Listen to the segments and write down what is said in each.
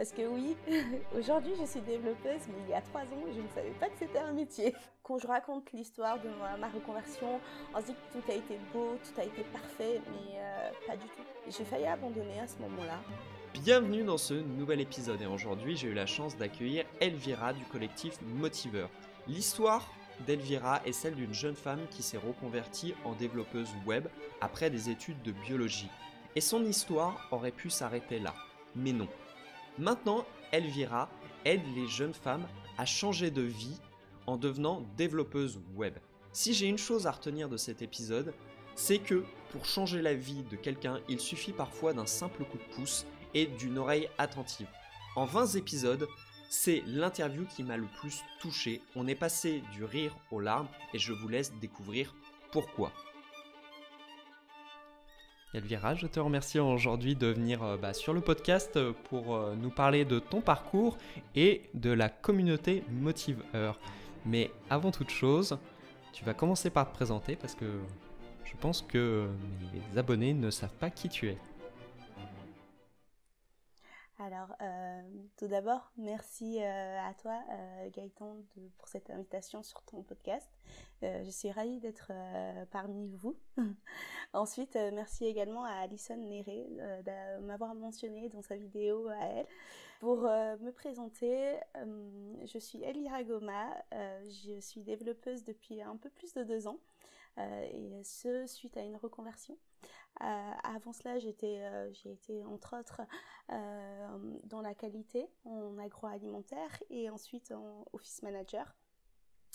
Parce que oui, aujourd'hui je suis développeuse, mais il y a 3 ans, je ne savais pas que c'était un métier. Quand je raconte l'histoire de ma reconversion, on se dit que tout a été beau, tout a été parfait, mais pas du tout. J'ai failli abandonner à ce moment-là. Bienvenue dans ce nouvel épisode et aujourd'hui j'ai eu la chance d'accueillir Elvira du collectif Motiveur. L'histoire d'Elvira est celle d'une jeune femme qui s'est reconvertie en développeuse web après des études de biologie. Et son histoire aurait pu s'arrêter là, mais non. Maintenant, Elvira aide les jeunes femmes à changer de vie en devenant développeuse web. Si j'ai une chose à retenir de cet épisode, c'est que pour changer la vie de quelqu'un, il suffit parfois d'un simple coup de pouce et d'une oreille attentive. En 20 épisodes, c'est l'interview qui m'a le plus touché. On est passé du rire aux larmes et je vous laisse découvrir pourquoi. Elvira, je te remercie aujourd'hui de venir sur le podcast pour nous parler de ton parcours et de la communauté Motiveur. Mais avant toute chose, tu vas commencer par te présenter parce que je pense que mes abonnés ne savent pas qui tu es. Alors, tout d'abord, merci à toi, Gaëtan, pour cette invitation sur ton podcast. Je suis ravie d'être parmi vous. Ensuite, merci également à Alison Néré de m'avoir mentionné dans sa vidéo à elle. Pour me présenter, je suis Elvira Goma, je suis développeuse depuis un peu plus de 2 ans, et ce suite à une reconversion. Avant cela, j'ai été entre autres dans la qualité, en agroalimentaire et ensuite en office manager.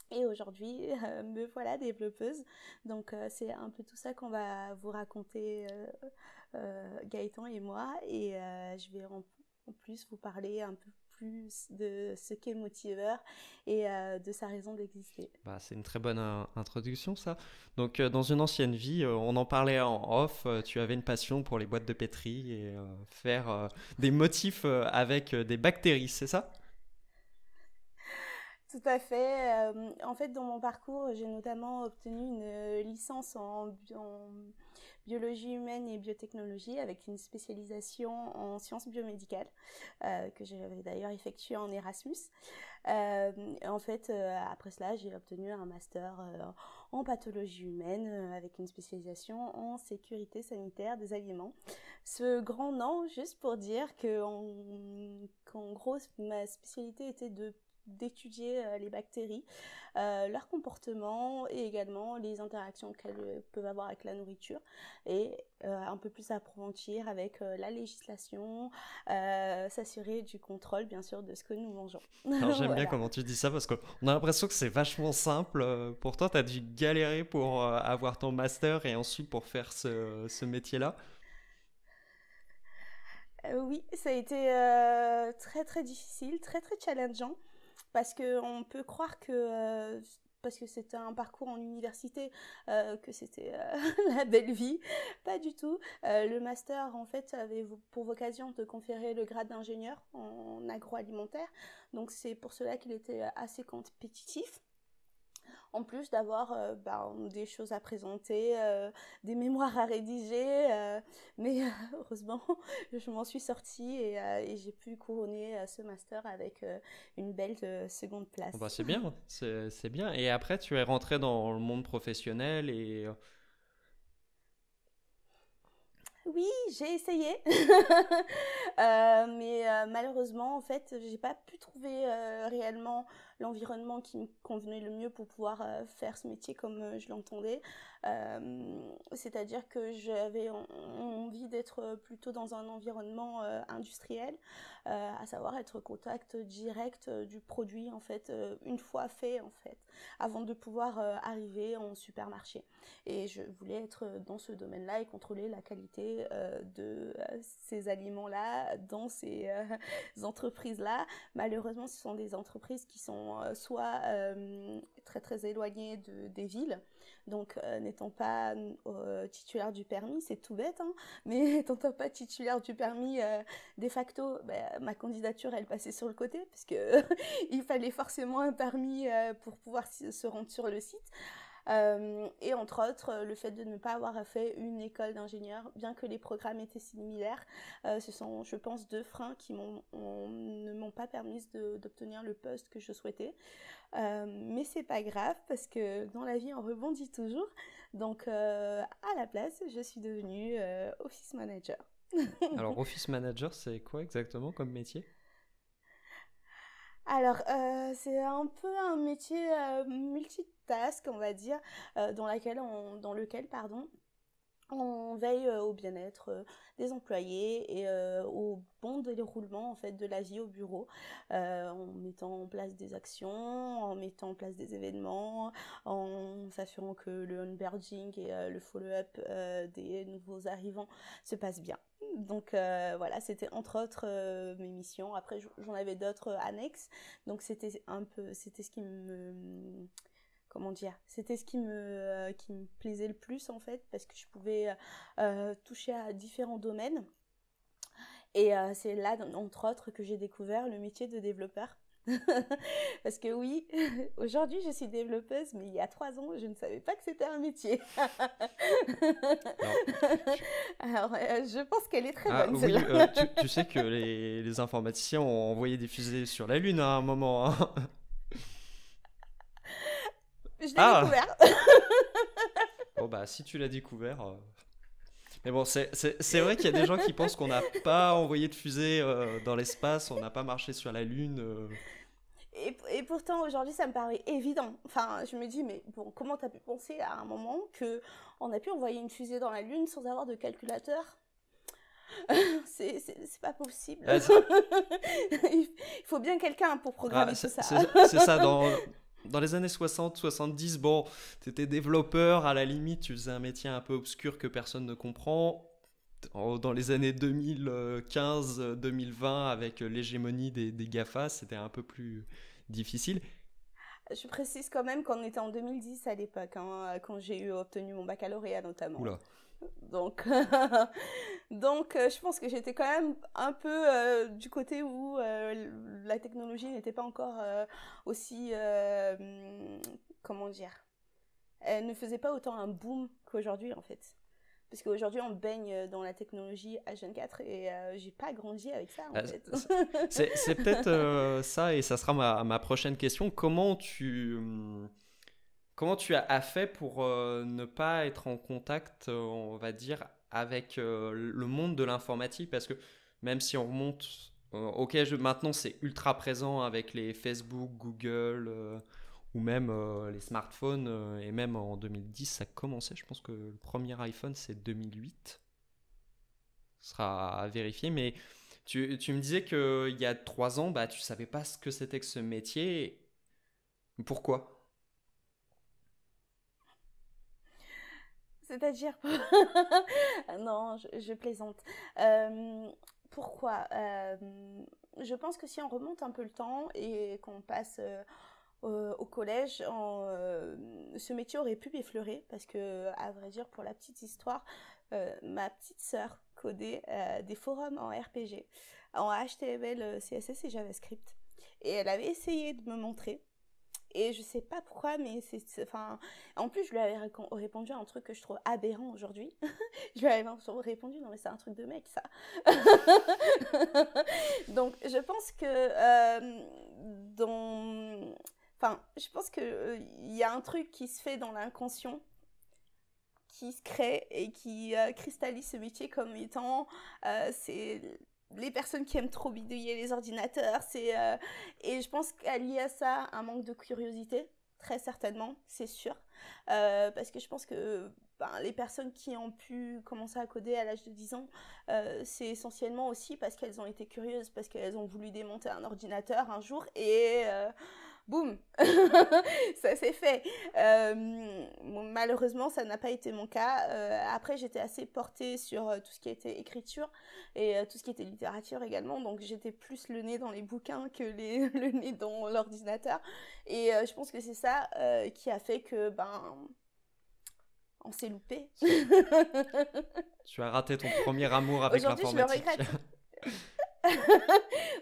Et aujourd'hui, me voilà développeuse. Donc, c'est un peu tout ça qu'on va vous raconter, Gaëtan et moi. Et je vais en plus vous parler un peu plus de ce qu'est Motiveur et de sa raison d'exister. C'est une très bonne introduction, ça. Donc, dans une ancienne vie, on en parlait en off, tu avais une passion pour les boîtes de pétri et faire des motifs avec des bactéries, c'est ça ? Tout à fait. En fait, dans mon parcours, j'ai notamment obtenu une licence en biologie humaine et biotechnologie avec une spécialisation en sciences biomédicales que j'avais d'ailleurs effectuée en Erasmus. En fait, après cela, j'ai obtenu un master en pathologie humaine avec une spécialisation en sécurité sanitaire des aliments. Ce grand nom, juste pour dire qu'en gros, ma spécialité était d'étudier les bactéries, leur comportement et également les interactions qu'elles peuvent avoir avec la nourriture et un peu plus approfondir avec la législation, s'assurer du contrôle bien sûr de ce que nous mangeons. Alors j'aime bien Voilà. comment tu dis ça parce qu'on a l'impression que c'est vachement simple. Pour toi, tu as dû galérer pour avoir ton master et ensuite pour faire ce métier-là. Oui, ça a été très très difficile, très très challengeant. Parce qu'on peut croire que, parce que c'était un parcours en université, que c'était la belle vie. Pas du tout. Le master, en fait, avait pour vocation de conférer le grade d'ingénieur en agroalimentaire. Donc, c'est pour cela qu'il était assez compétitif. En plus d'avoir des choses à présenter, des mémoires à rédiger, mais heureusement, je m'en suis sortie et j'ai pu couronner ce master avec une belle seconde place. Bon, c'est bien, c'est bien. Et après, tu es rentré dans le monde professionnel et Oui, j'ai essayé, mais malheureusement, en fait, j'ai pas pu trouver réellement l'environnement qui me convenait le mieux pour pouvoir faire ce métier comme je l'entendais. C'est-à-dire que j'avais envie d'être plutôt dans un environnement industriel, à savoir être au contact direct du produit, en fait, une fois fait, en fait, avant de pouvoir arriver en supermarché. Et je voulais être dans ce domaine-là et contrôler la qualité de ces aliments-là dans ces entreprises-là. Malheureusement, ce sont des entreprises qui sont soit très très éloignées des villes, donc n'étant pas titulaire du permis, c'est tout bête, hein, mais n'étant pas titulaire du permis, de facto, ma candidature, elle passait sur le côté, puisque il fallait forcément un permis pour pouvoir se rendre sur le site. Et entre autres, le fait de ne pas avoir fait une école d'ingénieur, bien que les programmes étaient similaires. Ce sont, je pense, 2 freins qui ne m'ont pas permis d'obtenir le poste que je souhaitais. Mais c'est pas grave, parce que dans la vie, on rebondit toujours. Donc, à la place, je suis devenue office manager. Alors, office manager, c'est quoi exactement comme métier? Alors, c'est un peu un métier multitask, on va dire, dans lequel, on veille au bien-être des employés et au bon déroulement en fait de la vie au bureau, en mettant en place des actions, en mettant en place des événements, en s'assurant que le onboarding et le follow-up des nouveaux arrivants se passe bien. Donc voilà, c'était entre autres mes missions. Après, j'en avais d'autres annexes, donc c'était ce qui me comment dire, c'était ce qui me plaisait le plus en fait, parce que je pouvais toucher à différents domaines. Et c'est là, entre autres, que j'ai découvert le métier de développeur. Parce que oui, aujourd'hui je suis développeuse, mais il y a 3 ans, je ne savais pas que c'était un métier. Alors, je pense qu'elle est très bonne, Oui, celle-là. tu sais que les informaticiens ont envoyé des fusées sur la Lune à un moment. Hein. Je l'ai découvert. Bon, bah, si tu l'as découvert. Mais bon, c'est vrai qu'il y a des gens qui pensent qu'on n'a pas envoyé de fusée dans l'espace, on n'a pas marché sur la Lune. Et pourtant, aujourd'hui, ça me paraît évident. Enfin, je me dis, mais bon, comment t'as pu penser à un moment qu'on a pu envoyer une fusée dans la Lune sans avoir de calculateur? C'est pas possible. Ah, Il faut bien quelqu'un pour programmer tout ça. C'est ça, dans les années 60-70, bon, t'étais développeur, à la limite, tu faisais un métier un peu obscur que personne ne comprend. Dans les années 2015-2020, avec l'hégémonie des GAFA, c'était un peu plus difficile. Je précise quand même qu'on était en 2010 à l'époque, hein, quand j'ai obtenu mon baccalauréat notamment. Oula. Donc, je pense que j'étais quand même un peu du côté où la technologie n'était pas encore aussi, comment dire, elle ne faisait pas autant un boom qu'aujourd'hui en fait. Parce qu'aujourd'hui, on baigne dans la technologie H24 et j'ai pas grandi avec ça, en fait. C'est peut-être ça, et ça sera ma prochaine question. Comment tu as fait pour ne pas être en contact, on va dire, avec le monde de l'informatique? Parce que même si on remonte, maintenant c'est ultra présent avec les Facebook, Google, ou même les smartphones, et même en 2010 ça commençait. Je pense que le premier iPhone c'est 2008, ce sera à vérifier, mais tu me disais qu'il y a 3 ans, bah, tu savais pas ce que c'était que ce métier. Pourquoi? C'est-à-dire... Non, je plaisante. Pourquoi Je pense que si on remonte un peu le temps et qu'on passe... au collège, ce métier aurait pu m'effleurer parce que, à vrai dire, pour la petite histoire, ma petite sœur codait des forums en RPG, en HTML, CSS et JavaScript. Et elle avait essayé de me montrer. Et je sais pas pourquoi, mais enfin, en plus, je lui avais répondu à un truc que je trouve aberrant aujourd'hui. Je lui avais répondu, non mais c'est un truc de mec ça. Donc, je pense que Enfin, je pense qu'il y a un truc qui se fait dans l'inconscient, qui se crée et qui cristallise ce métier comme étant c'est les personnes qui aiment trop bidouiller les ordinateurs. Et je pense qu'à lier à ça un manque de curiosité, très certainement, c'est sûr. Parce que je pense que les personnes qui ont pu commencer à coder à l'âge de 10 ans, c'est essentiellement aussi parce qu'elles ont été curieuses, parce qu'elles ont voulu démonter un ordinateur un jour et... boum, ça s'est fait. Malheureusement, ça n'a pas été mon cas. Après, j'étais assez portée sur tout ce qui était écriture et tout ce qui était littérature également. Donc, j'étais plus le nez dans les bouquins que le nez dans l'ordinateur. Et je pense que c'est ça qui a fait que, on s'est loupé. Tu as raté ton premier amour avec l'informatique. Aujourd'hui, je le regrette.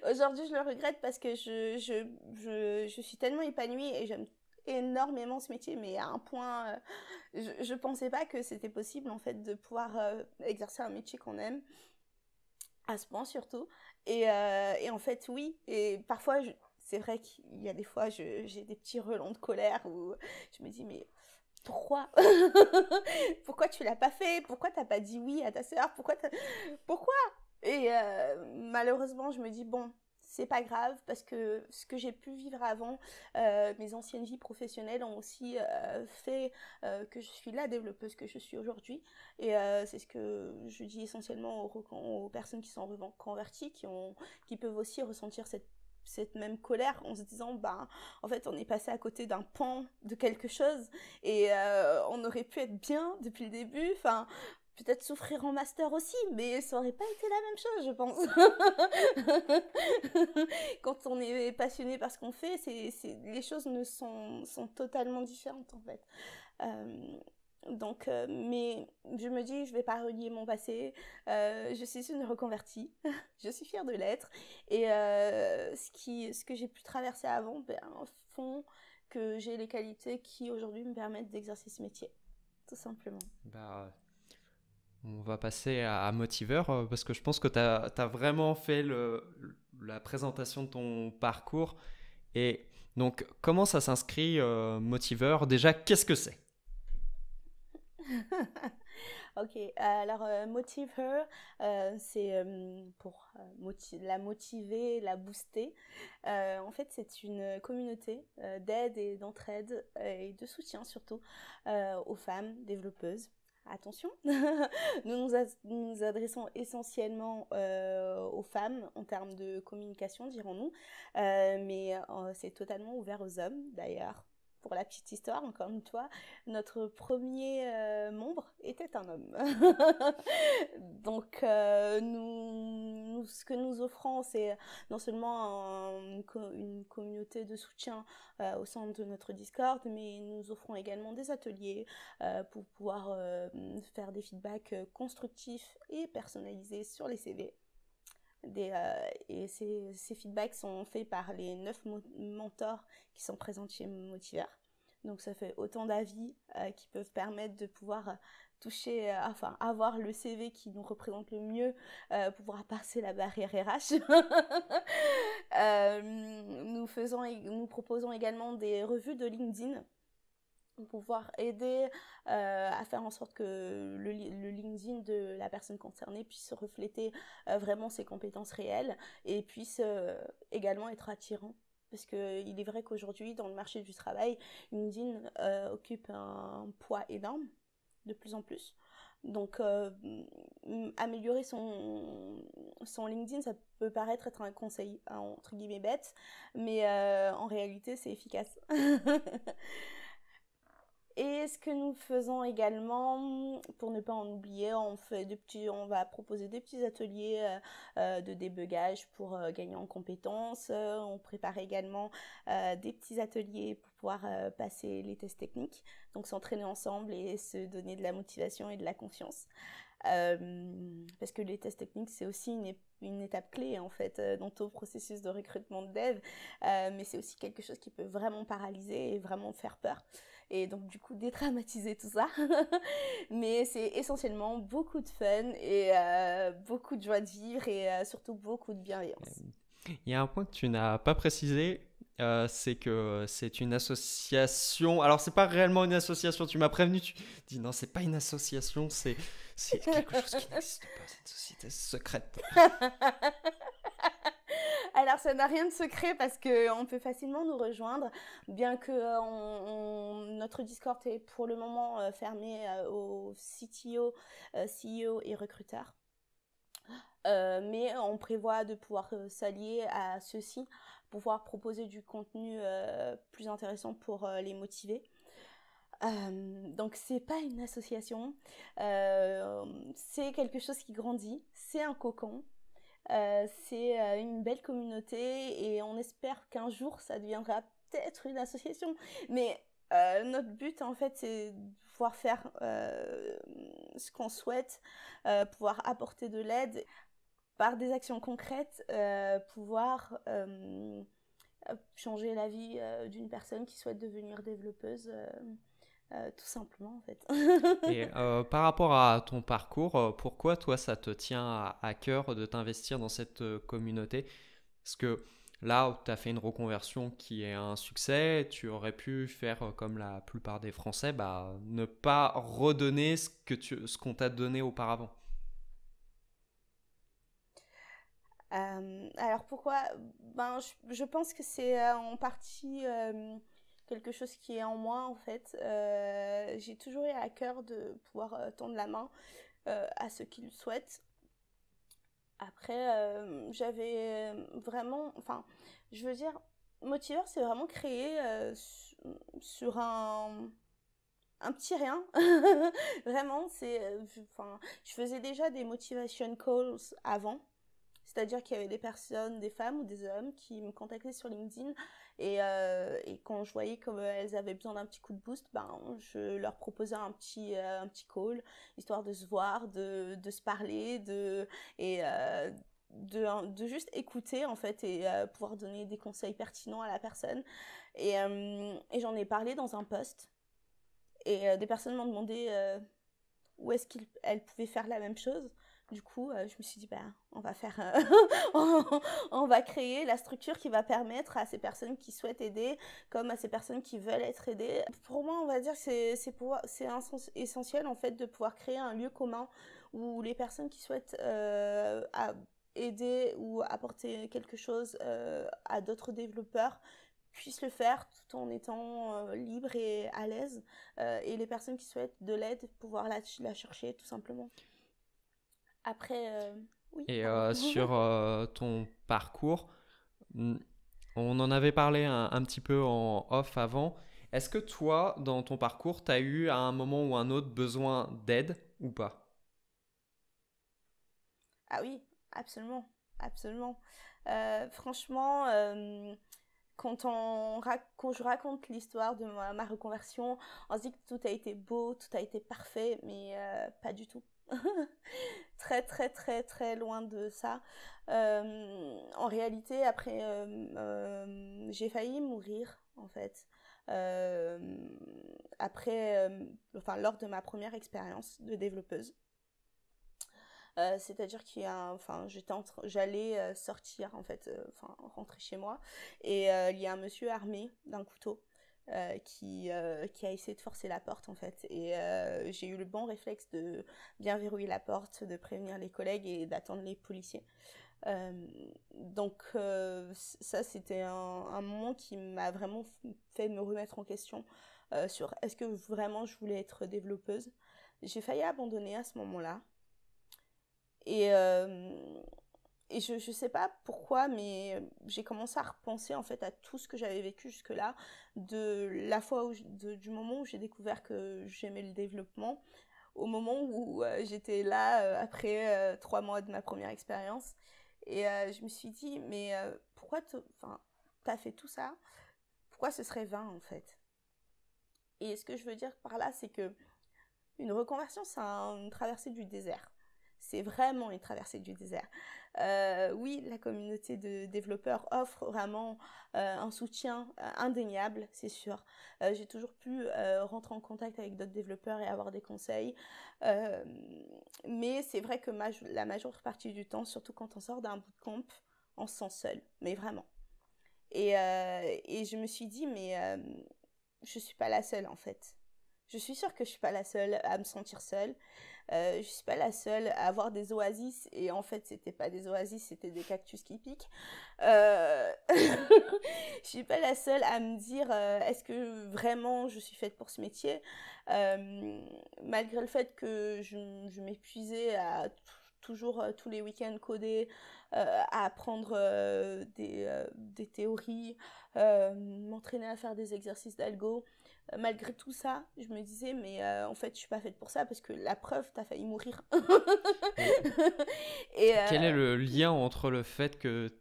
Aujourd'hui, je le regrette parce que je suis tellement épanouie et j'aime énormément ce métier, mais à un point, je pensais pas que c'était possible en fait de pouvoir exercer un métier qu'on aime, à ce point surtout. Et en fait, oui, et parfois, c'est vrai qu'il y a des fois, j'ai des petits relents de colère où je me dis, mais pourquoi pourquoi tu l'as pas fait? Pourquoi t'as pas dit oui à ta sœur? Pourquoi? Et malheureusement, je me dis, bon, c'est pas grave parce que ce que j'ai pu vivre avant, mes anciennes vies professionnelles ont aussi fait que je suis la développeuse que je suis aujourd'hui. Et c'est ce que je dis essentiellement aux personnes qui sont reconverties, qui peuvent aussi ressentir cette même colère en se disant bah en fait on est passé à côté d'un pan de quelque chose et on aurait pu être bien depuis le début, enfin peut-être souffrir en master aussi, mais ça aurait pas été la même chose, je pense. Quand on est passionné par ce qu'on fait, les choses sont totalement différentes en fait. Euh, mais je me dis, je vais pas renier mon passé. Je suis une reconvertie. Je suis fière de l'être. Et ce que j'ai pu traverser avant, ben, font que j'ai les qualités qui aujourd'hui me permettent d'exercer ce métier, tout simplement. Bah, on va passer à Motiveur parce que je pense que tu as vraiment fait la présentation de ton parcours. Et donc, comment ça s'inscrit Motiveur? Déjà, qu'est-ce que c'est? Ok, alors Motive Her, c'est pour la motiver, la booster. En fait, c'est une communauté d'aide et d'entraide et de soutien surtout aux femmes développeuses. Attention, nous adressons essentiellement aux femmes en termes de communication, dirons-nous, mais c'est totalement ouvert aux hommes d'ailleurs. Pour la petite histoire, encore une fois, notre premier membre était un homme. Donc, ce que nous offrons, c'est non seulement une communauté de soutien au sein de notre Discord, mais nous offrons également des ateliers pour pouvoir faire des feedbacks constructifs et personnalisés sur les CV. Et ces feedbacks sont faits par les 9 mentors qui sont présents chez Motiveur. Donc ça fait autant d'avis qui peuvent permettre de pouvoir toucher, enfin avoir le CV qui nous représente le mieux, pouvoir passer la barrière RH. Nous proposons également des revues de LinkedIn pour pouvoir aider à faire en sorte que le LinkedIn de la personne concernée puisse refléter vraiment ses compétences réelles et puisse également être attirant. Parce qu'il est vrai qu'aujourd'hui, dans le marché du travail, LinkedIn occupe un poids énorme, de plus en plus. Donc, améliorer son LinkedIn, ça peut paraître être un conseil, entre guillemets, bête, mais en réalité, c'est efficace. Et ce que nous faisons également, pour ne pas en oublier, on va proposer des petits ateliers de débugage pour gagner en compétences. On prépare également des petits ateliers pour pouvoir passer les tests techniques. Donc s'entraîner ensemble et se donner de la motivation et de la confiance. Parce que les tests techniques, c'est aussi une étape clé en fait dans tout processus de recrutement de dev. Mais c'est aussi quelque chose qui peut vraiment paralyser et vraiment faire peur. Et donc du coup dédramatiser tout ça. Mais c'est essentiellement beaucoup de fun et beaucoup de joie de vivre et surtout beaucoup de bienveillance. Il y a un point que tu n'as pas précisé, c'est que c'est une association. Alors c'est pas réellement une association, tu m'as prévenu, tu dis non, c'est pas une association, c'est quelque chose qui n'existe pas, c'est une société secrète. Alors ça n'a rien de secret parce qu'on peut facilement nous rejoindre, bien que notre Discord est pour le moment fermé aux CTO, CEO et recruteurs. Mais on prévoit de pouvoir s'allier à ceux-ci pour pouvoir proposer du contenu plus intéressant pour les motiver. Donc c'est pas une association, c'est quelque chose qui grandit, c'est un cocon. C'est une belle communauté et on espère qu'un jour ça deviendra peut-être une association. Mais notre but en fait c'est de pouvoir faire ce qu'on souhaite, pouvoir apporter de l'aide par des actions concrètes, pouvoir changer la vie d'une personne qui souhaite devenir développeuse, tout simplement en fait. Et par rapport à ton parcours, pourquoi toi ça te tient à cœur de t'investir dans cette communauté? Parce que là, tu as fait une reconversion qui est un succès, tu aurais pu faire comme la plupart des Français, bah, ne pas redonner ce qu'on t'a donné auparavant. Alors pourquoi? Ben, je pense que c'est en partie quelque chose qui est en moi en fait. J'ai toujours eu à cœur de pouvoir tendre la main à ceux qui le souhaitent. Après, j'avais vraiment, enfin, je veux dire, Motiveur, c'est vraiment créé sur un petit rien. Vraiment, enfin, je faisais déjà des motivation calls avant. C'est-à-dire qu'il y avait des personnes, des femmes ou des hommes qui me contactaient sur LinkedIn et quand je voyais qu'elles avaient besoin d'un petit coup de boost, ben, je leur proposais un petit call, histoire de se voir, de se parler, et, de juste écouter en fait et pouvoir donner des conseils pertinents à la personne. Et j'en ai parlé dans un post et des personnes m'ont demandé où est-ce qu'elles pouvaient faire la même chose. Du coup, je me suis dit, bah, on va faire, on va créer la structure qui va permettre à ces personnes qui souhaitent aider, comme à ces personnes qui veulent être aidées. Pour moi, on va dire que c'est essentiel en fait de pouvoir créer un lieu commun où les personnes qui souhaitent aider ou apporter quelque chose à d'autres développeurs puissent le faire tout en étant libre et à l'aise et les personnes qui souhaitent de l'aide pouvoir la chercher tout simplement. Après, oui, Et pardon. sur ton parcours, on en avait parlé un petit peu en off avant. Est-ce que toi, dans ton parcours, tu as eu à un moment ou un autre besoin d'aide ou pas? Ah oui, absolument, absolument. Franchement, quand je raconte l'histoire de ma reconversion, on se dit que tout a été beau, tout a été parfait, mais pas du tout. Très, très, très, très loin de ça. En réalité, après, j'ai failli mourir, en fait. Euh, enfin, lors de ma première expérience de développeuse. C'est-à-dire enfin, j'allais sortir en fait, enfin rentrer chez moi et il y a un monsieur armé d'un couteau qui a essayé de forcer la porte en fait et j'ai eu le bon réflexe de bien verrouiller la porte, de prévenir les collègues et d'attendre les policiers. Euh, donc ça c'était un moment qui m'a vraiment fait me remettre en question sur est-ce que vraiment je voulais être développeuse. J'ai failli abandonner à ce moment-là. Et, euh, et je sais pas pourquoi, mais j'ai commencé à repenser en fait à tout ce que j'avais vécu jusque-là, de la fois du moment où j'ai découvert que j'aimais le développement, au moment où j'étais là après 3 mois de ma première expérience. Et je me suis dit, mais pourquoi enfin, t'as fait tout ça? Pourquoi ce serait vain en fait? Et ce que je veux dire par là, c'est que une reconversion, c'est une traversée du désert. C'est vraiment une traversée du désert. Oui, la communauté de développeurs offre vraiment un soutien indéniable, c'est sûr. J'ai toujours pu rentrer en contact avec d'autres développeurs et avoir des conseils. Euh, mais c'est vrai que la majeure partie du temps, surtout quand on sort d'un bootcamp, on se sent seul, mais vraiment. Et je me suis dit, mais je suis pas la seule en fait. Je suis sûre que je suis pas la seule à me sentir seule. Je suis pas la seule à avoir des oasis et en fait c'était pas des oasis, c'était des cactus qui piquent. Je suis pas la seule à me dire est-ce que vraiment je suis faite pour ce métier. Malgré le fait que je m'épuisais à toujours tous les week-ends coder, à apprendre des théories, m'entraîner à faire des exercices d'algo. Malgré tout ça, je me disais, mais en fait, je suis pas faite pour ça parce que la preuve, t'as failli mourir. Et Et quel est le lien entre le fait que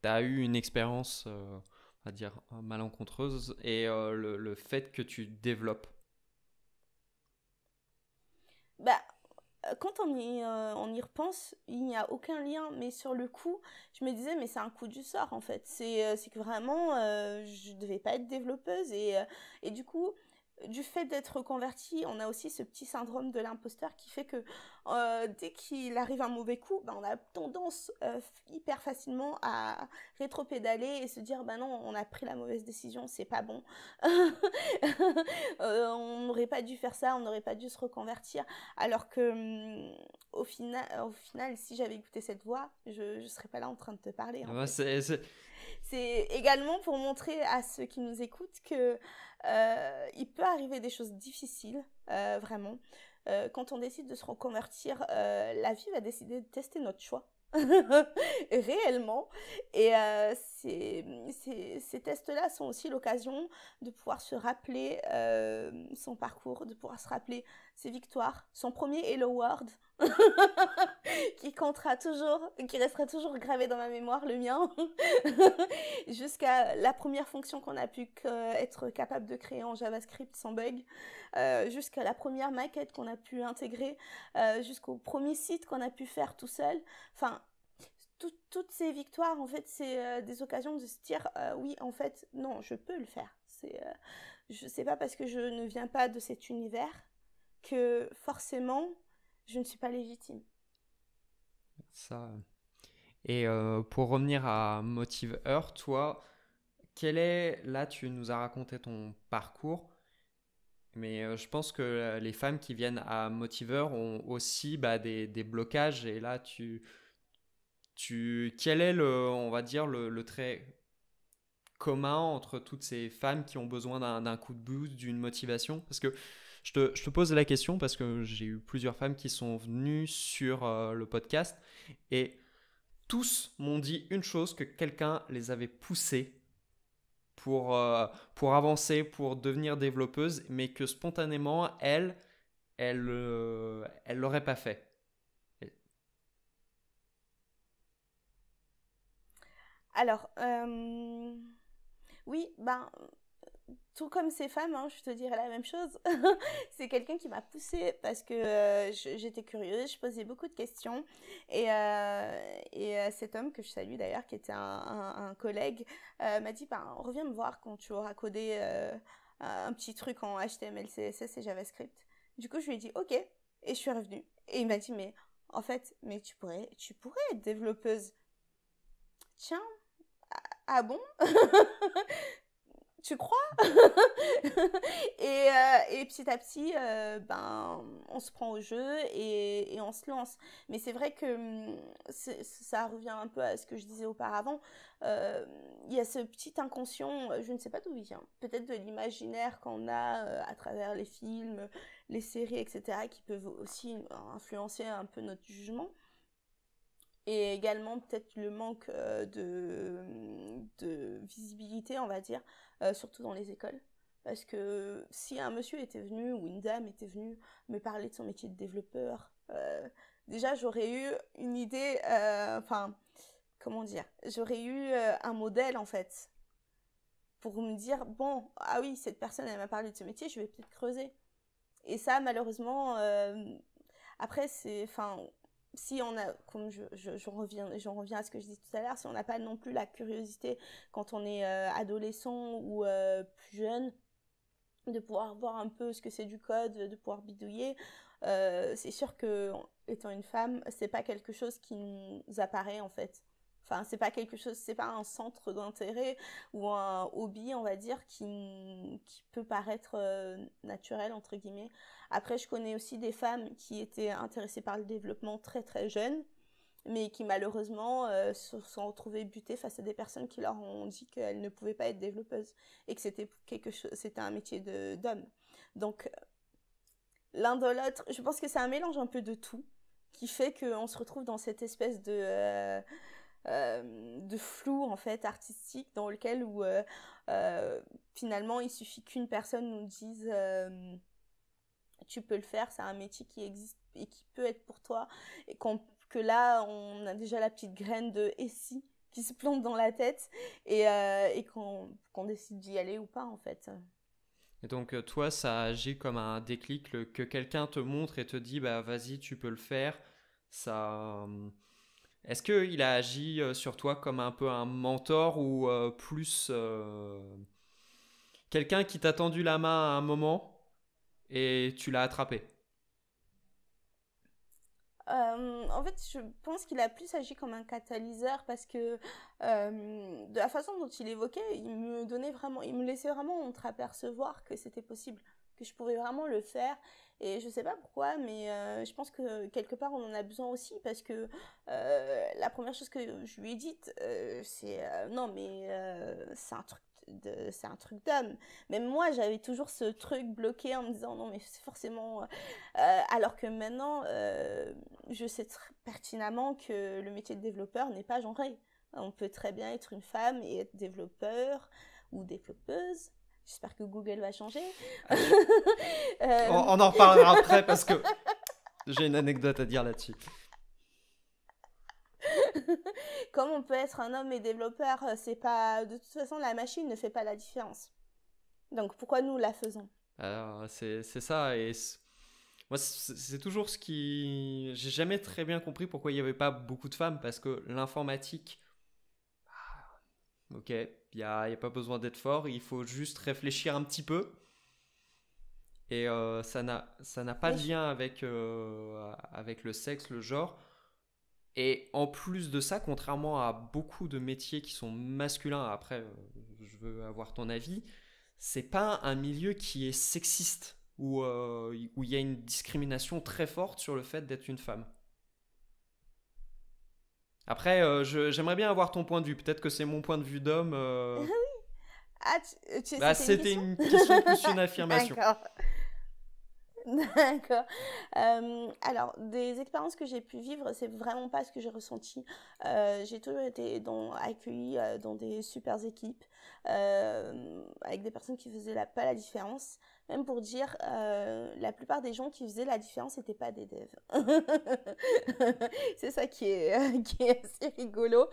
tu as eu une expérience, on va dire, malencontreuse et le fait que tu développes? bah, quand on y repense, il n'y a aucun lien, mais sur le coup, je me disais, mais c'est un coup du sort en fait. C'est que vraiment, je devais pas être développeuse et du coup, du fait d'être reconvertie, on a aussi ce petit syndrome de l'imposteur qui fait que dès qu'il arrive un mauvais coup, ben, on a tendance hyper facilement à rétro-pédaler et se dire, ben non, on a pris la mauvaise décision, c'est pas bon. On n'aurait pas dû faire ça, on n'aurait pas dû se reconvertir. Alors que au final, si j'avais écouté cette voix, je ne serais pas là en train de te parler. En fait. C'est également pour montrer à ceux qui nous écoutent que il peut arriver des choses difficiles, vraiment. Quand on décide de se reconvertir, la vie va décider de tester notre choix. Réellement. Et ces tests-là sont aussi l'occasion de pouvoir se rappeler son parcours, de pouvoir se rappeler ses victoires, son premier Hello World qui comptera toujours, qui restera toujours gravé dans ma mémoire, le mien, jusqu'à la première fonction qu'on a pu être capable de créer en JavaScript sans bug, jusqu'à la première maquette qu'on a pu intégrer, jusqu'au premier site qu'on a pu faire tout seul. Enfin, toutes ces victoires, en fait, c'est des occasions de se dire, oui, en fait, non, je peux le faire. C'est pas parce que je ne viens pas de cet univers que forcément, je ne suis pas légitime. Ça. Et pour revenir à Motiveur, toi, là, tu nous as raconté ton parcours, mais je pense que les femmes qui viennent à Motiveur ont aussi des blocages. Et là, quel est on va dire, le trait commun entre toutes ces femmes qui ont besoin d'un coup de boost, d'une motivation? Parce que je te pose la question parce que j'ai eu plusieurs femmes qui sont venues sur le podcast et tous m'ont dit une chose, que quelqu'un les avait poussées pour avancer, pour devenir développeuse, mais que spontanément, elle l'aurait pas fait. Alors, oui, ben, tout comme ces femmes, hein, je te dirais la même chose. C'est quelqu'un qui m'a poussée parce que j'étais curieuse, je posais beaucoup de questions. Et cet homme, que je salue d'ailleurs, qui était un collègue, m'a dit, ben, reviens me voir quand tu auras codé un petit truc en HTML, CSS et JavaScript. Du coup, je lui ai dit, ok. Et je suis revenue. Et il m'a dit, mais en fait, mais tu pourrais être développeuse. Tiens, ah bon? Tu crois? Et petit à petit, ben, on se prend au jeu et on se lance. Mais c'est vrai que ça revient un peu à ce que je disais auparavant. Il y a ce petit inconscient, je ne sais pas d'où il vient. Peut-être de l'imaginaire qu'on a à travers les films, les séries, etc., qui peuvent aussi influencer un peu notre jugement. Et également peut-être le manque de visibilité, on va dire, surtout dans les écoles. Parce que si un monsieur était venu ou une dame était venue me parler de son métier de développeur, déjà j'aurais eu une idée, enfin, comment dire, j'aurais eu un modèle en fait, pour me dire, bon, ah oui, cette personne elle m'a parlé de ce métier, je vais peut-être creuser. Et ça, malheureusement, après, c'est, enfin, si on a, comme j'en reviens à ce que je disais tout à l'heure, si on n'a pas non plus la curiosité quand on est adolescent ou plus jeune, de pouvoir voir un peu ce que c'est du code, de pouvoir bidouiller, c'est sûr que étant une femme, c'est pas quelque chose qui nous apparaît en fait. Enfin, c'est pas quelque chose, c'est pas un centre d'intérêt ou un hobby, on va dire, qui peut paraître naturel, entre guillemets. Après, je connais aussi des femmes qui étaient intéressées par le développement très très jeunes, mais qui malheureusement se sont retrouvées butées face à des personnes qui leur ont dit qu'elles ne pouvaient pas être développeuses et que c'était un métier d'homme. Donc, l'un de l'autre, je pense que c'est un mélange un peu de tout qui fait qu'on se retrouve dans cette espèce de flou en fait artistique dans lequel où finalement il suffit qu'une personne nous dise tu peux le faire, c'est un métier qui existe et qui peut être pour toi et que là on a déjà la petite graine de et si qui se plante dans la tête et qu'on décide d'y aller ou pas en fait. Et donc toi, ça agit comme un déclic que quelqu'un te montre et te dit bah vas-y, tu peux le faire. Ça, est-ce que il a agi sur toi comme un peu un mentor ou plus quelqu'un qui t'a tendu la main à un moment et tu l'as attrapé? En fait, je pense qu'il a plus agi comme un catalyseur parce que de la façon dont il évoquait, il me laissait vraiment entreapercevoir que c'était possible, que je pouvais vraiment le faire. Et je sais pas pourquoi, mais je pense que quelque part on en a besoin aussi parce que la première chose que je lui ai dite, c'est non mais c'est un truc d'homme. Même moi, j'avais toujours ce truc bloqué en me disant non mais c'est forcément alors que maintenant, je sais pertinemment que le métier de développeur n'est pas genré. On peut très bien être une femme et être développeur ou développeuse. J'espère que Google va changer. On en reparlera après parce que j'ai une anecdote à dire là-dessus. Comme on peut être un homme et développeur, c'est pas de toute façon la machine ne fait pas la différence. Donc pourquoi nous la faisons? Alors, c'est ça et moi c'est toujours ce qui j'ai jamais très bien compris pourquoi il n'y avait pas beaucoup de femmes parce que l'informatique, ok, y a pas besoin d'être fort, il faut juste réfléchir un petit peu et ça n'a pas Mais de je... lien avec le sexe, le genre. Et en plus de ça, contrairement à beaucoup de métiers qui sont masculins, après, je veux avoir ton avis, c'est pas un milieu qui est sexiste, où il y a une discrimination très forte sur le fait d'être une femme. Après, j'aimerais bien avoir ton point de vue. Peut-être que c'est mon point de vue d'homme. Ah, Bah, c'était une c'était question? une question plus une affirmation. D'accord. D'accord. Alors, des expériences que j'ai pu vivre, c'est vraiment pas ce que j'ai ressenti. J'ai toujours été accueillie dans des super équipes, avec des personnes qui faisaient pas la différence. Même pour dire, la plupart des gens qui faisaient la différence n'étaient pas des devs. C'est ça qui est assez rigolo.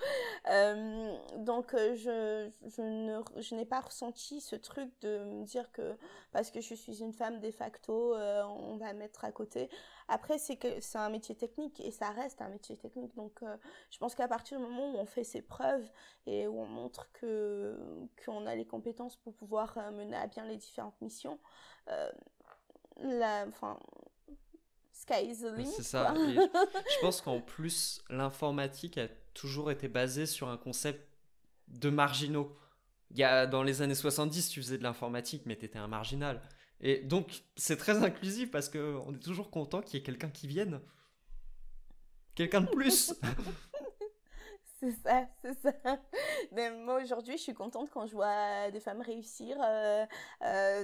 Donc, je n'ai pas ressenti ce truc de me dire que parce que je suis une femme de facto, on va mettre à côté. Après, c'est un métier technique et ça reste un métier technique. Donc, je pense qu'à partir du moment où on fait ses preuves et où on montre qu'on a les compétences pour pouvoir mener à bien les différentes missions, euh, enfin, sky is the C'est limit, quoi. ça. Et je pense qu'en plus, l'informatique a toujours été basée sur un concept de marginaux. Dans les années 70, tu faisais de l'informatique, mais tu étais un marginal. Et donc, c'est très inclusif parce qu'on est toujours content qu'il y ait quelqu'un qui vienne. Quelqu'un de plus. C'est ça, c'est ça. Mais moi aujourd'hui, je suis contente quand je vois des femmes réussir,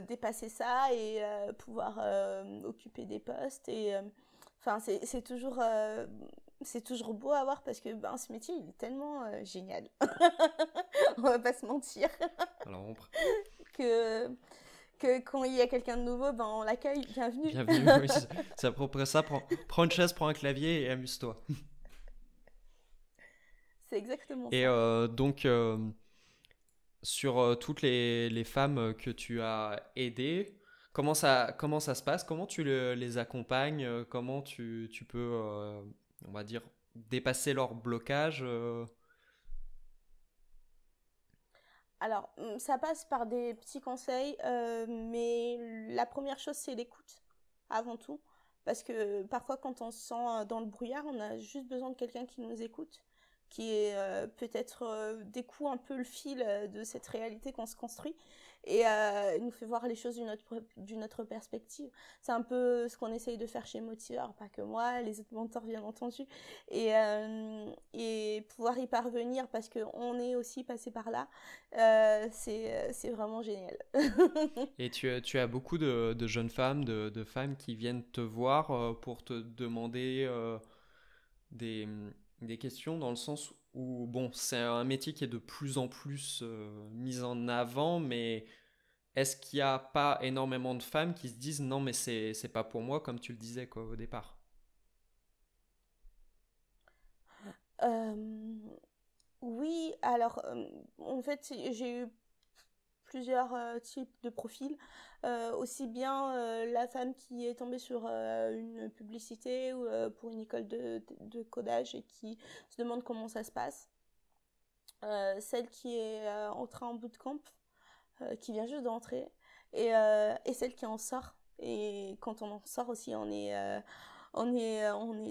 dépasser ça et pouvoir occuper des postes. Et enfin, c'est toujours beau à voir parce que ben, ce métier, il est tellement génial. On va pas se mentir. Alors, que, que quand il y a quelqu'un de nouveau, ben, on l'accueille. Bienvenue. bienvenue. Oui, c'est à peu près ça. Prends une chaise, prends un clavier et amuse-toi. C'est exactement Et ça. donc, sur toutes les femmes que tu as aidées, comment ça se passe? Comment tu les accompagnes? Comment tu peux, on va dire, dépasser leur blocage? Alors, ça passe par des petits conseils, mais la première chose, c'est l'écoute, avant tout. Parce que parfois, quand on se sent dans le brouillard, on a juste besoin de quelqu'un qui nous écoute, qui est peut-être découle un peu le fil de cette réalité qu'on se construit et nous fait voir les choses d'une autre perspective. C'est un peu ce qu'on essaye de faire chez Motiveur, pas que moi, les autres mentors bien entendu, et pouvoir y parvenir parce qu'on est aussi passé par là, c'est vraiment génial. Et tu as beaucoup de jeunes femmes, de femmes qui viennent te voir pour te demander des, des questions dans le sens où, bon, c'est un métier qui est de plus en plus mis en avant, mais est-ce qu'il n'y a pas énormément de femmes qui se disent non, mais c'est pas pour moi, comme tu le disais quoi, au départ? Euh, oui, alors en fait, j'ai eu plusieurs types de profils. Aussi bien la femme qui est tombée sur une publicité ou pour une école de codage et qui se demande comment ça se passe. Celle qui est entrée en bootcamp, qui vient juste d'entrer, et celle qui en sort. Et quand on en sort aussi, on est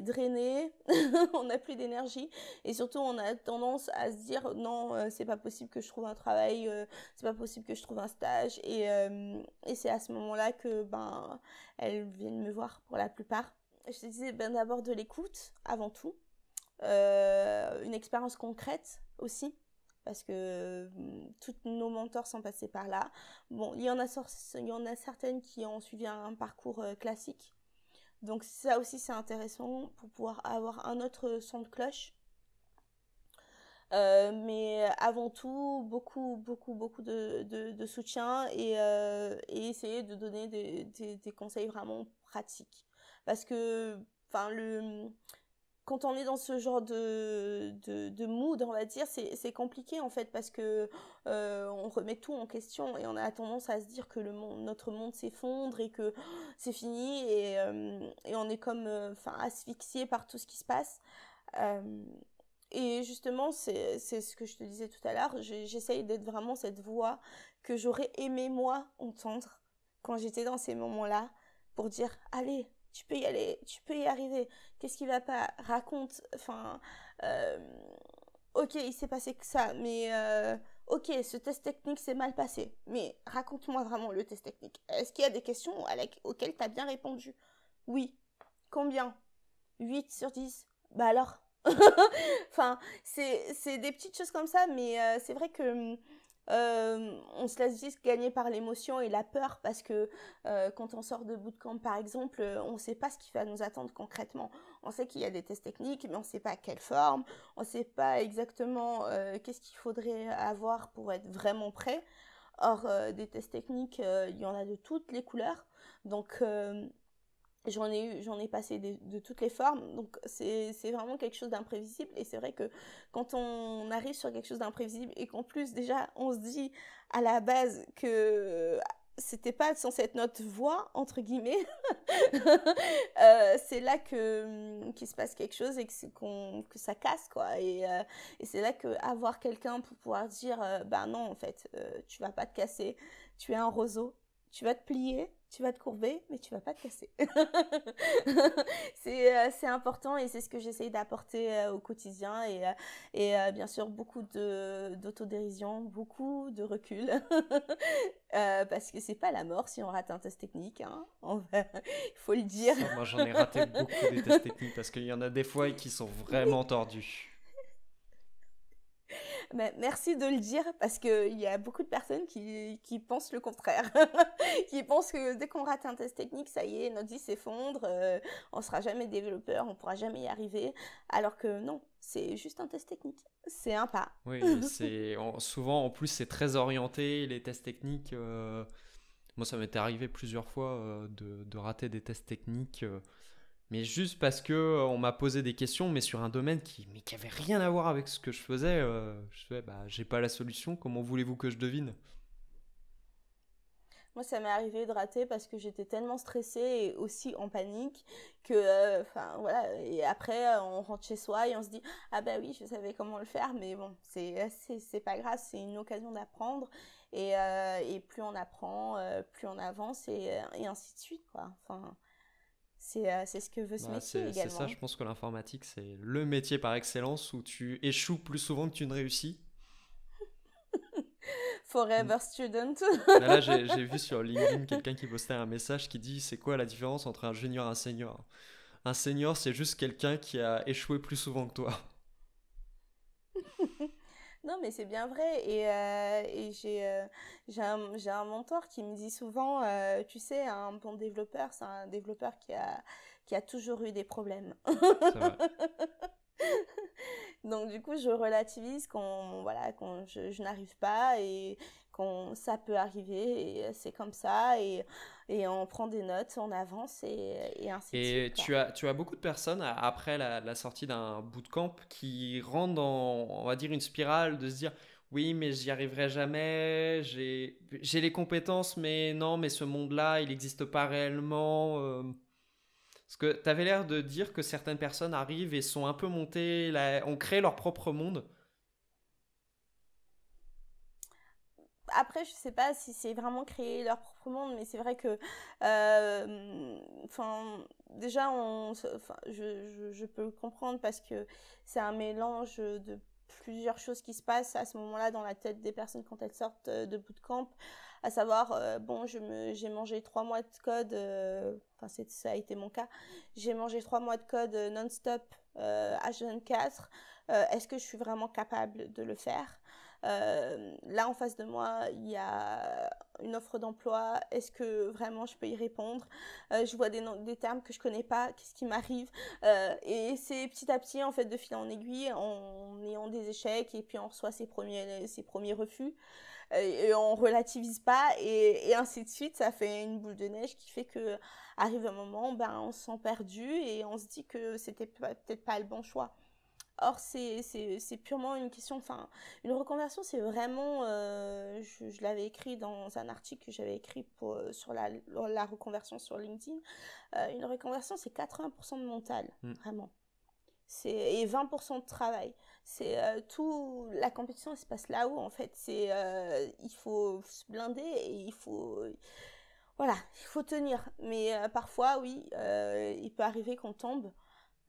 drainé, on n'a plus d'énergie et surtout on a tendance à se dire non, c'est pas possible que je trouve un travail, c'est pas possible que je trouve un stage et c'est à ce moment-là que elles viennent me voir pour la plupart. Je te disais d'abord de l'écoute avant tout, une expérience concrète aussi. Parce que toutes nos mentors sont passés par là. Bon, il y en a certaines qui ont suivi un parcours classique. Donc ça aussi c'est intéressant pour pouvoir avoir un autre son de cloche. Mais avant tout, beaucoup de soutien et essayer de donner des conseils vraiment pratiques. Parce que quand on est dans ce genre de mood, on va dire, c'est compliqué en fait parce que on remet tout en question et on a tendance à se dire que notre monde s'effondre et que c'est fini et on est comme asphyxié par tout ce qui se passe. Et justement, c'est ce que je te disais tout à l'heure, j'essaye d'être vraiment cette voix que j'aurais aimé moi entendre quand j'étais dans ces moments-là pour dire « Allez, tu peux y aller, tu peux y arriver. Qu'est-ce qui va pas? Raconte. Ok, il s'est passé que ça, mais ok, ce test technique s'est mal passé. Mais raconte-moi vraiment le test technique. Est-ce qu'il y a des questions auxquelles tu as bien répondu? Oui. Combien? 8 sur 10. Bah alors? C'est des petites choses comme ça, mais c'est vrai que on se laisse juste gagner par l'émotion et la peur parce que quand on sort de bootcamp par exemple, on ne sait pas ce qui va nous attendre concrètement. On sait qu'il y a des tests techniques mais on ne sait pas quelle forme, on ne sait pas exactement qu'est-ce qu'il faudrait avoir pour être vraiment prêt. Or des tests techniques, il y en a de toutes les couleurs, donc j'en ai passé de toutes les formes, donc c'est vraiment quelque chose d'imprévisible. Et c'est vrai que quand on arrive sur quelque chose d'imprévisible et qu'en plus déjà on se dit à la base que c'était pas censé être notre voix entre guillemets, c'est là qu'il se passe quelque chose et que ça casse quoi. Et c'est là que avoir quelqu'un pour pouvoir dire non en fait tu vas pas te casser, tu es un roseau, tu vas te plier, tu vas te courber, mais tu vas pas te casser. C'est important et c'est ce que j'essaye d'apporter au quotidien et bien sûr beaucoup d'autodérision, beaucoup de recul parce que c'est pas la mort si on rate un test technique, hein. Il faut le dire. Ça, moi j'en ai raté beaucoup des tests techniques parce qu'il y en a des fois qui sont vraiment tordus. Mais merci de le dire parce qu'il y a beaucoup de personnes qui pensent le contraire. Qui pensent que dès qu'on rate un test technique, ça y est, notre vie s'effondre, on sera jamais développeur, on pourra jamais y arriver. Alors que non, c'est juste un test technique. C'est un pas. Oui, souvent en plus c'est très orienté, les tests techniques. Moi ça m'était arrivé plusieurs fois de rater des tests techniques. Mais juste parce que on m'a posé des questions, mais sur un domaine qui avait rien à voir avec ce que je faisais, je fais, j'ai pas la solution, comment voulez-vous que je devine? Moi, ça m'est arrivé de rater parce que j'étais tellement stressée et aussi en panique que, voilà. Et après, on rentre chez soi et on se dit, ah bah oui, je savais comment le faire, mais bon, c'est pas grave, c'est une occasion d'apprendre. Et plus on apprend, plus on avance et ainsi de suite, quoi. C'est ce que veut ce métier également. C'est ça, je pense que l'informatique, c'est le métier par excellence où tu échoues plus souvent que tu ne réussis. Forever student. Là, j'ai vu sur LinkedIn quelqu'un qui postait un message qui dit c'est quoi la différence entre un junior et un senior? Un senior, c'est juste quelqu'un qui a échoué plus souvent que toi. Non, mais c'est bien vrai. Et j'ai un mentor qui me dit souvent, tu sais, un bon développeur, c'est un développeur qui a toujours eu des problèmes. C'est vrai. Donc du coup, je relativise quand je n'arrive pas et quand ça peut arriver et c'est comme ça et on prend des notes, on avance et ainsi de suite. Et tu as beaucoup de personnes après la sortie d'un bootcamp qui rentrent dans, on va dire, une spirale de se dire oui, mais j'y arriverai jamais, j'ai les compétences, mais non, mais ce monde-là, il n'existe pas réellement. Parce que tu avais l'air de dire que certaines personnes arrivent et sont un peu montées, ont créé leur propre monde. Après, je sais pas si c'est vraiment créer leur propre monde, mais c'est vrai que, déjà, je peux le comprendre parce que c'est un mélange de plusieurs choses qui se passent à ce moment-là dans la tête des personnes quand elles sortent de bootcamp, à savoir, bon, j'ai mangé 3 mois de code, ça a été mon cas, j'ai mangé 3 mois de code non-stop H24, est-ce que je suis vraiment capable de le faire? Là, en face de moi, il y a une offre d'emploi. Est-ce que vraiment je peux y répondre? Je vois des termes que je connais pas. Qu'est-ce qui m'arrive? Et c'est petit à petit, en fait, de fil en aiguille, en ayant des échecs et puis on reçoit ses premiers refus et on relativise pas et ainsi de suite. Ça fait une boule de neige qui fait que arrive un moment, ben, on se sent perdu et on se dit que c'était peut-être pas le bon choix. Or, c'est purement une question, enfin, une reconversion, c'est vraiment, je l'avais écrit dans un article que j'avais écrit sur la reconversion sur LinkedIn. Une reconversion, c'est 80% de mental, Mm. vraiment. Et 20% de travail. C'est tout, la compétition, elle se passe là-haut, en fait. Il faut se blinder et voilà, il faut tenir. Mais parfois, oui, il peut arriver qu'on tombe.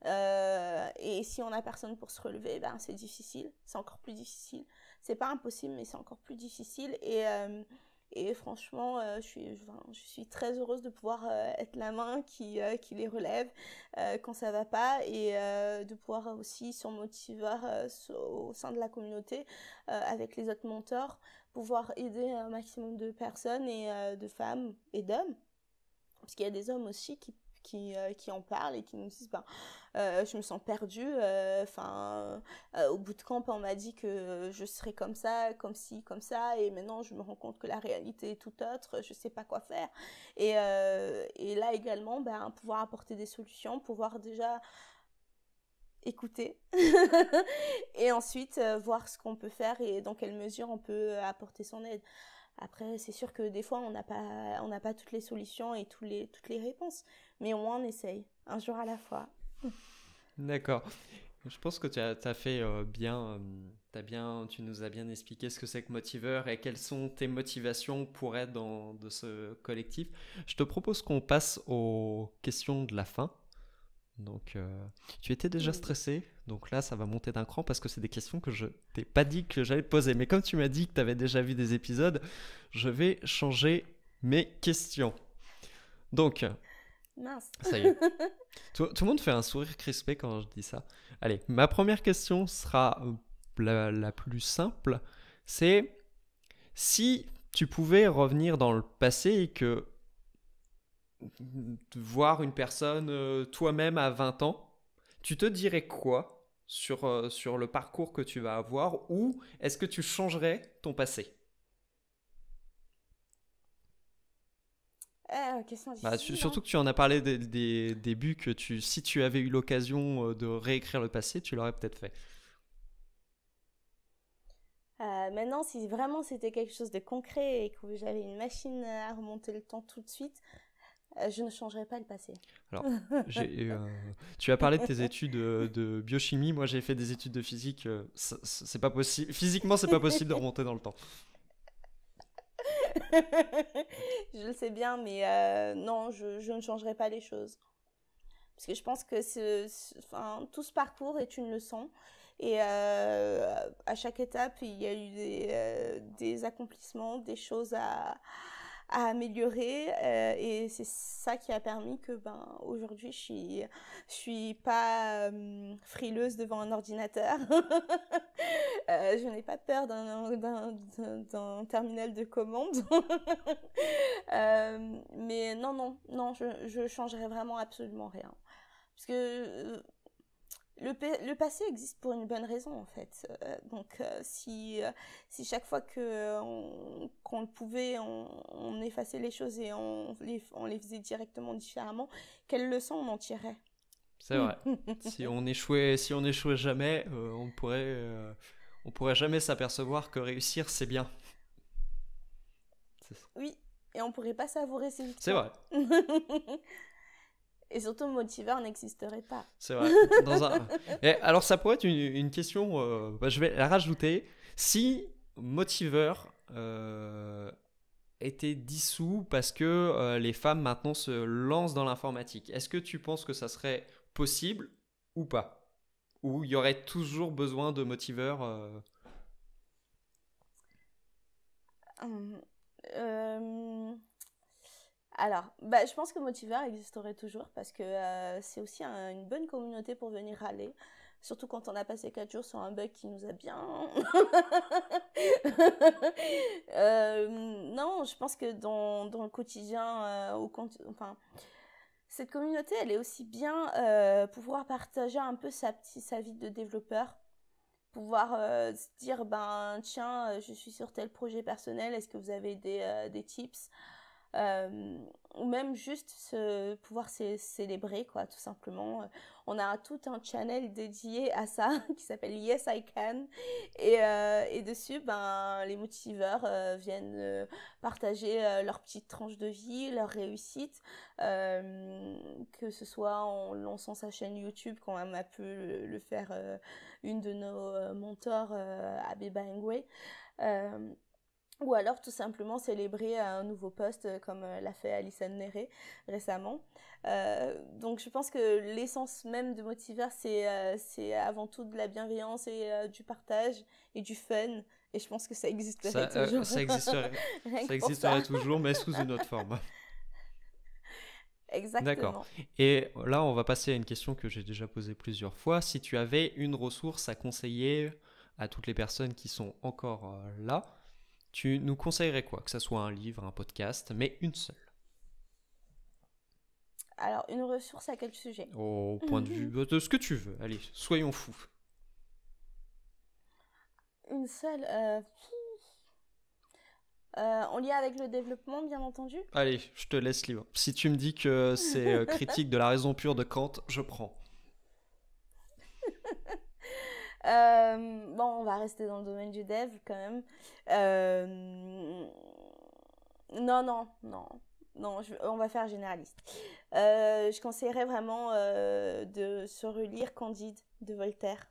Et si on n'a personne pour se relever, ben c'est difficile, c'est encore plus difficile. C'est pas impossible, mais c'est encore plus difficile. Et franchement, je suis très heureuse de pouvoir être la main qui les relève quand ça va pas et de pouvoir aussi sur Motiveur au sein de la communauté avec les autres mentors, pouvoir aider un maximum de personnes et de femmes et d'hommes. Parce qu'il y a des hommes aussi qui en parlent et qui nous disent ben, je me sens perdue. Au bout de camp, on m'a dit que je serais comme ça, comme ci, comme ça, et maintenant je me rends compte que la réalité est tout autre, je sais pas quoi faire. Et là également, ben, pouvoir apporter des solutions, pouvoir déjà écouter et ensuite voir ce qu'on peut faire et dans quelle mesure on peut apporter son aide. Après, c'est sûr que des fois, on n'a pas toutes les solutions et toutes les réponses, mais au moins on essaye, un jour à la fois. D'accord. Je pense que tu as fait bien, tu nous as bien expliqué ce que c'est que Motiveur et quelles sont tes motivations pour être dans de ce collectif. Je te propose qu'on passe aux questions de la fin. Donc, tu étais déjà Oui. stressé, donc là, ça va monter d'un cran parce que c'est des questions que je t'ai pas dit que j'allais te poser. Mais comme tu m'as dit que tu avais déjà vu des épisodes, je vais changer mes questions. Donc, Mince. ça y est. Tout le monde fait un sourire crispé quand je dis ça. Allez, ma première question sera la plus simple. C'est si tu pouvais revenir dans le passé et que voir une personne toi-même à 20 ans, tu te dirais quoi sur le parcours que tu vas avoir ou est-ce que tu changerais ton passé? Question Bah, difficile, surtout hein. que tu en as parlé des débuts, que si tu avais eu l'occasion de réécrire le passé, tu l'aurais peut-être fait. Maintenant, si vraiment c'était quelque chose de concret et que j'avais une machine à remonter le temps tout de suite, je ne changerais pas le passé. Alors, tu as parlé de tes études de biochimie. Moi, j'ai fait des études de physique. C'est pas possible. Physiquement, c'est pas possible de remonter dans le temps. Je le sais bien, mais non, je ne changerai pas les choses. Parce que je pense que tout ce parcours est une leçon. Et à chaque étape, il y a eu des accomplissements, des choses à améliorer. Et c'est ça qui a permis que ben, aujourd'hui, je suis pas frileuse devant un ordinateur. Je n'ai pas peur d'un terminal de commande. Mais non, non, non, je changerai vraiment absolument rien. Parce que le passé existe pour une bonne raison, en fait. Si chaque fois qu'on le pouvait, on effaçait les choses et on les faisait directement différemment, quelle leçon on en tirerait? C'est vrai. Si on échouait jamais, on pourrait jamais s'apercevoir que réussir, c'est bien. Oui, et on pourrait pas savourer ses C'est victoires. vrai. Et surtout, Motiveur n'existerait pas. C'est vrai. Et alors, ça pourrait être une question, je vais la rajouter. Si Motiveur était dissous parce que les femmes maintenant se lancent dans l'informatique, est-ce que tu penses que ça serait possible ou pas? Ou il y aurait toujours besoin de Motiveur Alors, je pense que Motiveur existerait toujours parce que c'est aussi une bonne communauté pour venir râler. Surtout quand on a passé 4 jours sur un bug qui nous a bien... non, je pense que dans le quotidien, cette communauté, elle est aussi bien pouvoir partager un peu sa vie de développeur. Pouvoir se dire, tiens, je suis sur tel projet personnel, est-ce que vous avez des tips ou même juste pouvoir célébrer, quoi, tout simplement. On a tout un channel dédié à ça qui s'appelle Yes I Can et dessus, les motiveurs viennent partager leurs petites tranches de vie, leurs réussites, que ce soit en lançant sa chaîne YouTube, comme a pu le faire une de nos mentors, Abeba Ngwe, ou alors tout simplement célébrer un nouveau post comme l'a fait Alison Nere récemment. Donc je pense que l'essence même de Motiveur, c'est avant tout de la bienveillance et du partage et du fun. Et je pense que ça existerait toujours. Ça existerait toujours, mais sous une autre forme. Exactement. D'accord. Et là, on va passer à une question que j'ai déjà posée plusieurs fois. Si tu avais une ressource à conseiller à toutes les personnes qui sont encore là, tu nous conseillerais quoi? Que ce soit un livre, un podcast, mais une seule. Alors, une ressource à quel sujet? Au point de vue de ce que tu veux. Allez, soyons fous. Une seule en lien avec le développement, bien entendu. Allez, je te laisse libre. Si tu me dis que c'est critique de la raison pure de Kant, je prends. On va rester dans le domaine du dev quand même. Non, on va faire généraliste. Je conseillerais vraiment de se relire Candide de Voltaire.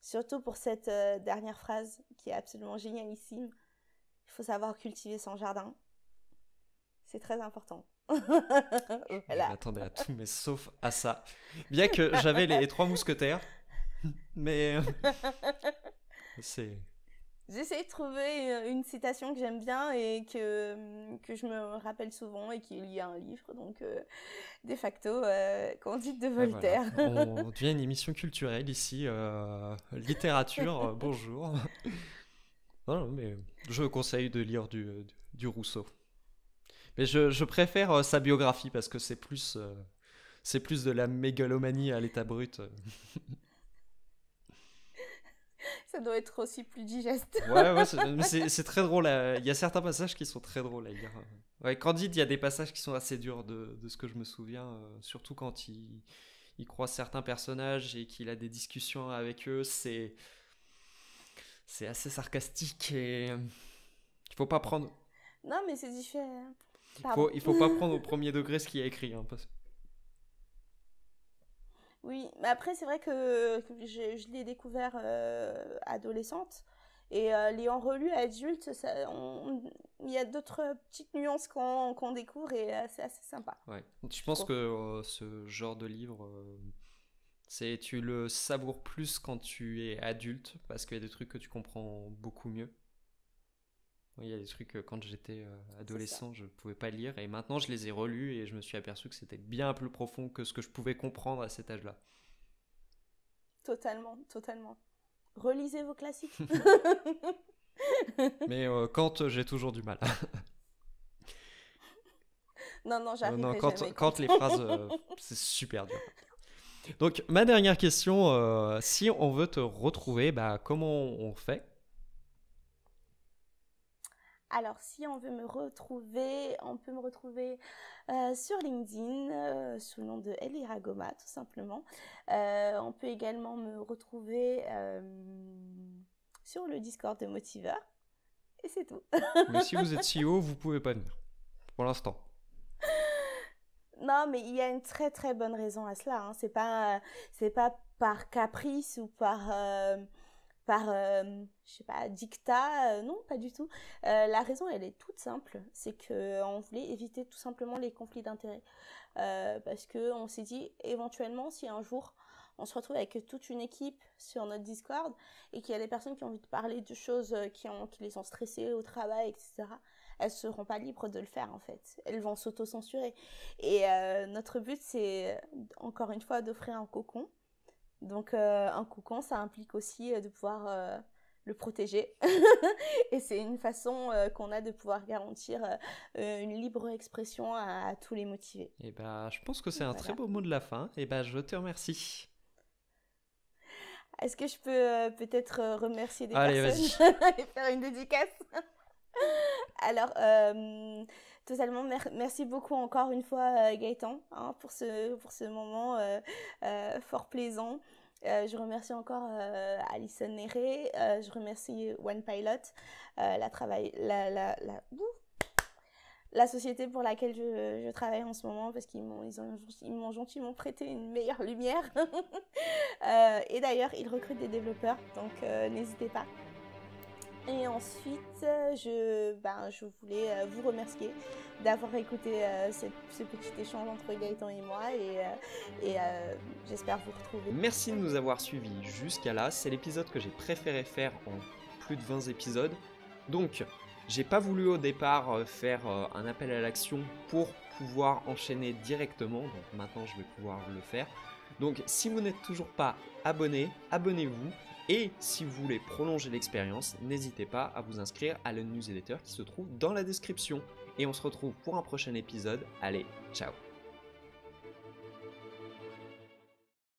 Surtout pour cette dernière phrase qui est absolument génialissime. Il faut savoir cultiver son jardin. C'est très important. Voilà. Je m'attendais à tout, mais sauf à ça. Bien que j'avais les 3 mousquetaires. Mais c'est... J'essaie de trouver une citation que j'aime bien et que je me rappelle souvent et qui est liée à un livre. Donc, de facto, Candide de Voltaire. Voilà. On devient une émission culturelle ici. Littérature, bonjour. Non, mais je conseille de lire du Rousseau. Mais je préfère sa biographie parce que c'est plus de la mégalomanie à l'état brut. Ça doit être aussi plus digeste. Ouais, c'est très drôle. Il y a certains passages qui sont très drôles à lire. Ouais, Candide, il y a des passages qui sont assez durs de ce que je me souviens. Surtout quand il croise certains personnages et qu'il a des discussions avec eux. C'est assez sarcastique et il faut pas prendre... Non, mais c'est différent. Il faut pas prendre au premier degré ce qu'il y a écrit. Oui, mais après, c'est vrai que je l'ai découvert adolescente. Et l'ayant relu adulte, il y a d'autres petites nuances qu'on découvre et c'est assez sympa. Ouais. Je pense que ce genre de livre, tu le savoures plus quand tu es adulte parce qu'il y a des trucs que tu comprends beaucoup mieux. Il y a des trucs que quand j'étais adolescent, je ne pouvais pas lire et maintenant je les ai relus et je me suis aperçu que c'était bien plus profond que ce que je pouvais comprendre à cet âge-là. Totalement, totalement. Relisez vos classiques. Mais quand j'ai toujours du mal. Non, j'arriverai jamais. Quand les phrases, c'est super dur. Donc, ma dernière question, si on veut te retrouver, comment on fait? Alors, si on veut me retrouver, on peut me retrouver sur LinkedIn sous le nom de Elvira Goma, tout simplement. On peut également me retrouver sur le Discord de Motiveur. Et c'est tout. Mais si vous êtes CEO, vous pouvez pas venir. Pour l'instant. Non, mais il y a une très très bonne raison à cela. Hein. C'est pas par caprice ou je sais pas, dictat, non, pas du tout. La raison, elle est toute simple, c'est qu'on voulait éviter tout simplement les conflits d'intérêts. Parce qu'on s'est dit, éventuellement, si un jour, on se retrouve avec toute une équipe sur notre Discord et qu'il y a des personnes qui ont envie de parler de choses qui les ont stressées au travail, etc., elles ne seront pas libres de le faire, en fait. Elles vont s'auto-censurer. Et notre but, c'est, encore une fois, d'offrir un cocon. Donc, un cocon, ça implique aussi de pouvoir le protéger. Et c'est une façon qu'on a de pouvoir garantir une libre expression à tous les motivés. Et je pense que c'est un très beau mot de la fin. Et je te remercie. Est-ce que je peux peut-être remercier des personnes et faire une dédicace? Alors, totalement, merci beaucoup encore une fois Gaëtan pour ce moment fort plaisant. Je remercie encore Alison Néré, je remercie OnePilot, la société pour laquelle je travaille en ce moment parce qu'ils m'ont gentiment prêté une meilleure lumière. Et d'ailleurs, ils recrutent des développeurs, donc n'hésitez pas. Et ensuite, je voulais vous remercier d'avoir écouté ce petit échange entre Gaëtan et moi et j'espère vous retrouver. Merci de nous avoir suivis jusqu'à là. C'est l'épisode que j'ai préféré faire en plus de 20 épisodes. Donc, j'ai pas voulu au départ faire un appel à l'action pour pouvoir enchaîner directement. Donc maintenant, je vais pouvoir le faire. Donc, si vous n'êtes toujours pas abonné, abonnez-vous. Et si vous voulez prolonger l'expérience, n'hésitez pas à vous inscrire à la newsletter qui se trouve dans la description. Et on se retrouve pour un prochain épisode. Allez, ciao!